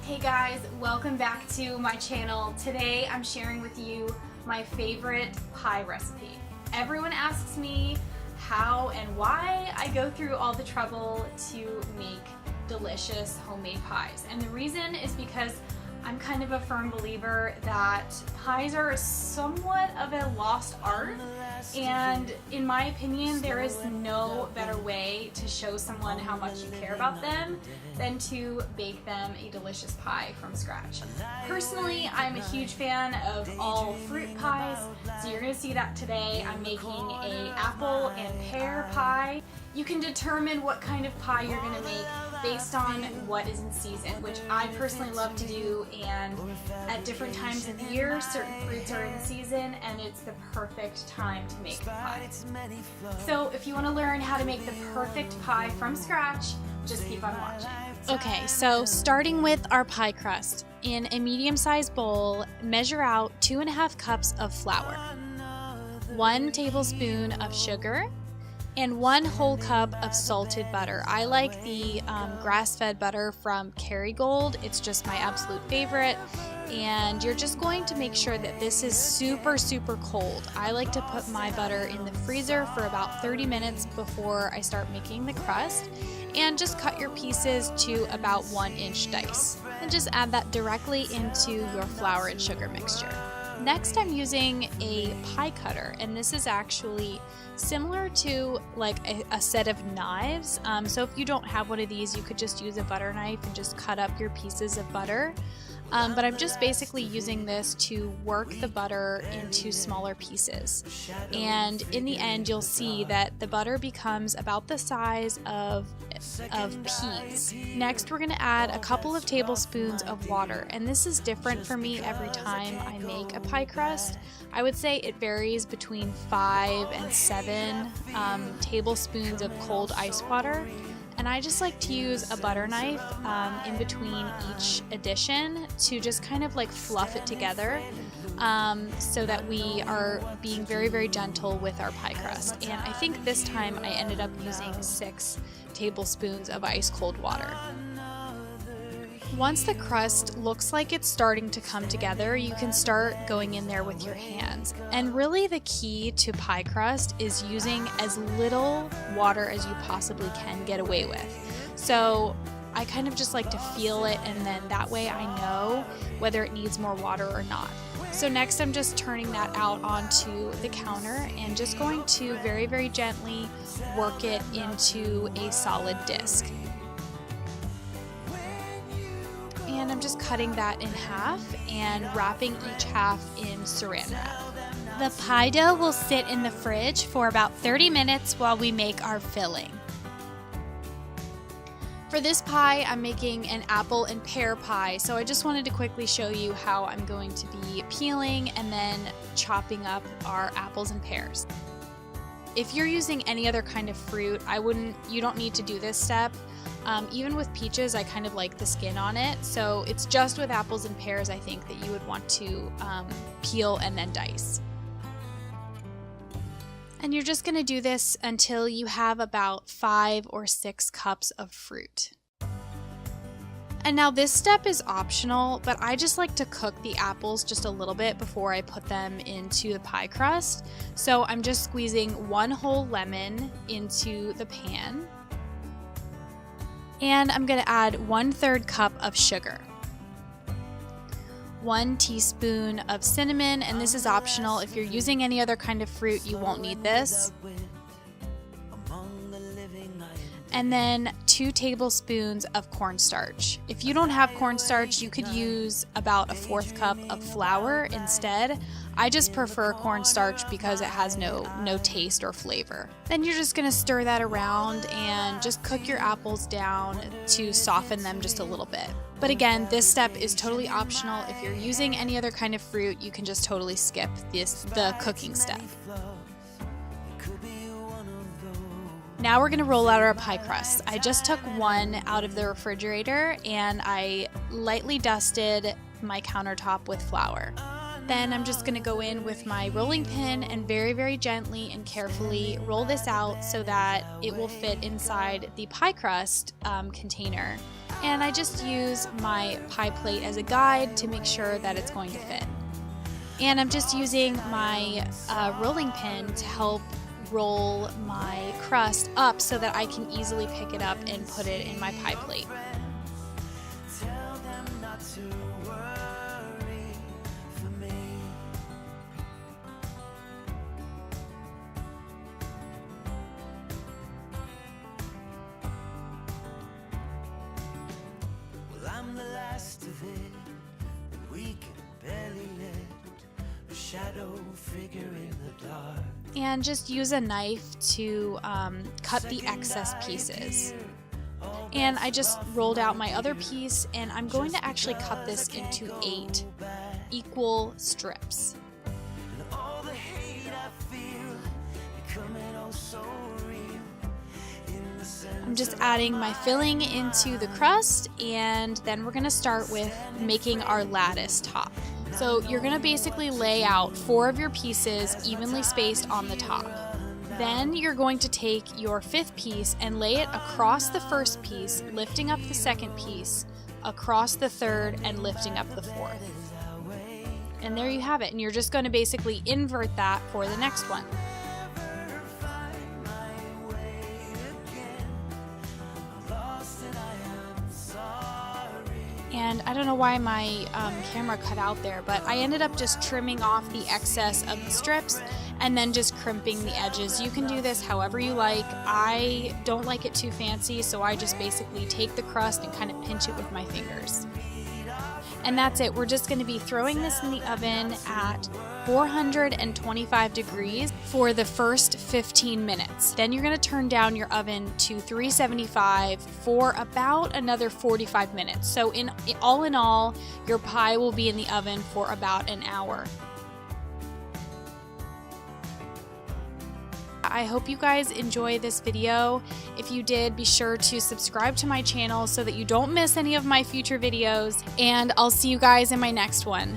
Hey guys, welcome back to my channel. Today I'm sharing with you my favorite pie recipe. Everyone asks me how and why I go through all the trouble to make delicious homemade pies. And the reason is because I'm kind of a firm believer that pies are somewhat of a lost art, and in my opinion there is no better way to show someone how much you care about them than to bake them a delicious pie from scratch. Personally, I'm a huge fan of all fruit pies, so you're going to see that today. I'm making an apple and pear pie. You can determine what kind of pie you're going to make based on what is in season, which I personally love to do, and at different times of the year certain fruits are in season and it's the perfect time to make the pie. So if you want to learn how to make the perfect pie from scratch, just keep on watching. Okay, so starting with our pie crust. In a medium-sized bowl, measure out 2.5 cups of flour, 1 tablespoon of sugar, and 1 whole cup of salted butter. I like the grass-fed butter from Kerrygold. It's just my absolute favorite. And you're just going to make sure that this is super cold. I like to put my butter in the freezer for about 30 minutes before I start making the crust. And just cut your pieces to about 1-inch dice. And just add that directly into your flour and sugar mixture. Next, I'm using a pie cutter, and this is actually similar to like a set of knives. So if you don't have one of these, you could just use a butter knife and just cut up your pieces of butter. But I'm just basically using this to work the butter into smaller pieces. And in the end, you'll see that the butter becomes about the size of peas. Next, we're going to add a couple of tablespoons of water. And this is different for me every time I make a pie crust. I would say it varies between 5 and 7 tablespoons of cold ice water. And I just like to use a butter knife in between each addition to just kind of like fluff it together so that we are being very gentle with our pie crust. And I think this time I ended up using 6 tablespoons of ice cold water. Once the crust looks like it's starting to come together, you can start going in there with your hands. And really the key to pie crust is using as little water as you possibly can get away with. So I kind of just like to feel it, and then that way I know whether it needs more water or not. So next I'm just turning that out onto the counter and just going to very gently work it into a solid disc. And I'm just cutting that in half and wrapping each half in saran wrap. The pie dough will sit in the fridge for about 30 minutes while we make our filling. For this pie, I'm making an apple and pear pie, so I just wanted to quickly show you how I'm going to be peeling and then chopping up our apples and pears. If you're using any other kind of fruit, you don't need to do this step. Even with peaches, I kind of like the skin on it, so it's just with apples and pears I think that you would want to peel and then dice. And you're just going to do this until you have about 5 or 6 cups of fruit. And now this step is optional, but I just like to cook the apples just a little bit before I put them into the pie crust. So I'm just squeezing 1 whole lemon into the pan. And I'm going to add 1/3 cup of sugar, 1 teaspoon of cinnamon, and this is optional. If you're using any other kind of fruit, you won't need this. And then 2 tablespoons of cornstarch. If you don't have cornstarch, you could use about 1/4 cup of flour instead. I just prefer cornstarch because it has no taste or flavor. Then you're just gonna stir that around and just cook your apples down to soften them just a little bit. But again, this step is totally optional. If you're using any other kind of fruit, you can just totally skip the cooking step. Now we're going to roll out our pie crust. I just took 1 out of the refrigerator and I lightly dusted my countertop with flour. Then I'm just going to go in with my rolling pin and very gently and carefully roll this out so that it will fit inside the pie crust container And I just use my pie plate as a guide to make sure that it's going to fit. And I'm just using my rolling pin to help roll my crust up so that I can easily pick it up and put it in my pie plate. I'm the last of it, we can barely lift a shadow figure in the dark. And just use a knife to cut the excess pieces. And I just rolled out my other piece, and I'm going to actually cut this into 8 equal strips. And all the hate I feel becoming oh so real. I'm just adding my filling into the crust, and then we're going to start with making our lattice top. So you're going to basically lay out 4 of your pieces evenly spaced on the top. Then you're going to take your 5th piece and lay it across the 1st piece, lifting up the 2nd piece, across the 3rd, and lifting up the 4th. And there you have it. And you're just going to basically invert that for the next one. And I don't know why my camera cut out there, but I ended up just trimming off the excess of the strips and then just crimping the edges. You can do this however you like. I don't like it too fancy, so I just basically take the crust and kind of pinch it with my fingers. And that's it. We're just going to be throwing this in the oven at 425 degrees for the first 15 minutes. Then you're going to turn down your oven to 375 for about another 45 minutes. So in all, your pie will be in the oven for about an hour. I hope you guys enjoy this video. If you did, be sure to subscribe to my channel so that you don't miss any of my future videos, and I'll see you guys in my next one.